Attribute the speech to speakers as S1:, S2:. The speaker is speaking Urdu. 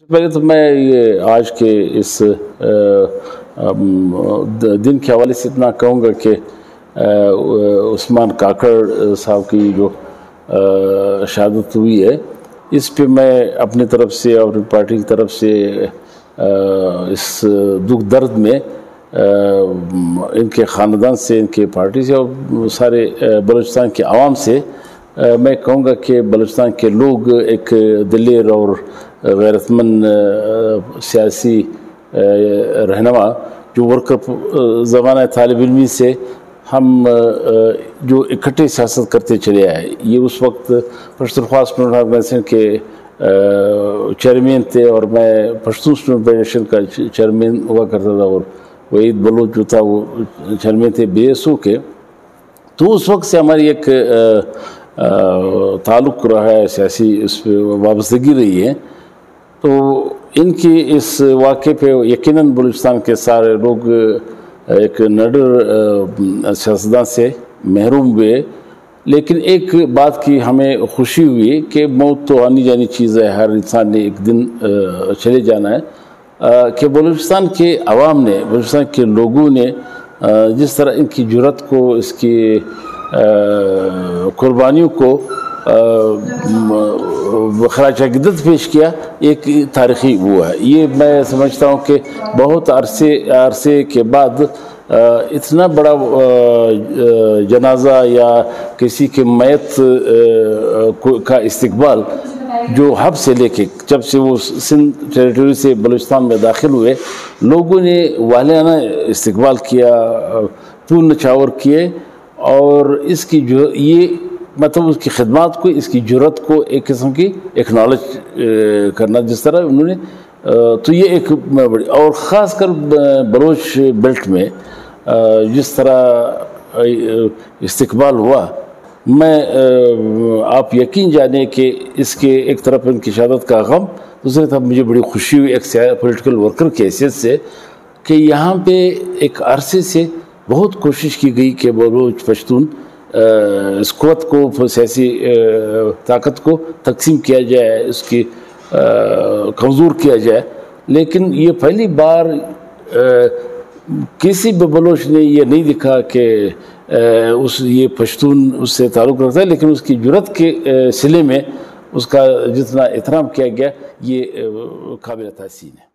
S1: پہلے تو میں یہ آج کے اس دن کے حوالے سے اتنا کہوں گا کہ عثمان کاکڑ صاحب کی جو شہادت ہوئی ہے، اس پہ میں اپنی طرف سے اور اپنی پارٹی کی طرف سے اس دکھ درد میں ان کے خاندان سے، ان کے پارٹی سے اور سارے بلوچستان کے عوام سے میں کہوں گا کہ بلوچستان کے لوگ ایک دلیر اور غیرت مند سیاسی رہنما جو ورکر زمانہ طالب علمی سے ہم جو اکٹھے سیاست کرتے چلے آئے، یہ اس وقت پشتونخوا اسٹوڈنٹ آرگنائزیشن کے چیئرمین تھے اور میں پشتون اسٹوڈنٹ فیڈریشن کا چیئرمین ہوا کرتا تھا، اور وحید بلوچ جو تھا وہ چیئرمین تھے بی ایس او کے. تو اس وقت سے ہماری ایک تعلق رہا ہے، سیاسی اس پہ وابستگی رہی ہے. تو ان کی اس واقعے پہ یقیناً بلوچستان کے سارے لوگ ایک نڈر سیاستدان سے محروم ہوئے، لیکن ایک بات کی ہمیں خوشی ہوئی کہ موت تو آنی جانی چیز ہے، ہر انسان نے ایک دن چلے جانا ہے، کہ بلوچستان کے عوام نے، بلوچستان کے لوگوں نے جس طرح ان کی جرأت کو، اس کی قربانیوں کو خراج عقیدت پیش کیا، ایک تاریخی ہوا ہے. یہ میں سمجھتا ہوں کہ بہت عرصے کے بعد اتنا بڑا جنازہ یا کسی کے میت کا استقبال جو حب سے لے کے جب سے وہ سندھ ٹیریٹری سے بلوچستان میں داخل ہوئے، لوگوں نے والہانہ استقبال کیا، پھول نچھاور کیے، اور اس کی جو یہ مطلب اس کی خدمات کو، اس کی جرأت کو ایک قسم کی ایکنالج کرنا جس طرح انہوں نے، تو یہ ایک بڑی، اور خاص کر بلوچ بیلٹ میں جس طرح استقبال ہوا، میں آپ یقین جانے کہ اس کے ایک طرف ان کی شہادت کا غم، دوسری طرف مجھے بڑی خوشی ہوئی ایک پولیٹیکل ورکر کی حیثیت سے کہ یہاں پہ ایک عرصے سے بہت کوشش کی گئی کہ بلوچ پشتون اس قوت کو، سیاسی طاقت کو تقسیم کیا جائے، اس کی کمزور کیا جائے، لیکن یہ پہلی بار کسی بھی بلوچ نے یہ نہیں دکھا کہ یہ پشتون اس سے تعلق رکھتا ہے، لیکن اس کی جرأت کے صلے میں اس کا جتنا احترام کیا گیا، یہ قابل تحسین ہے.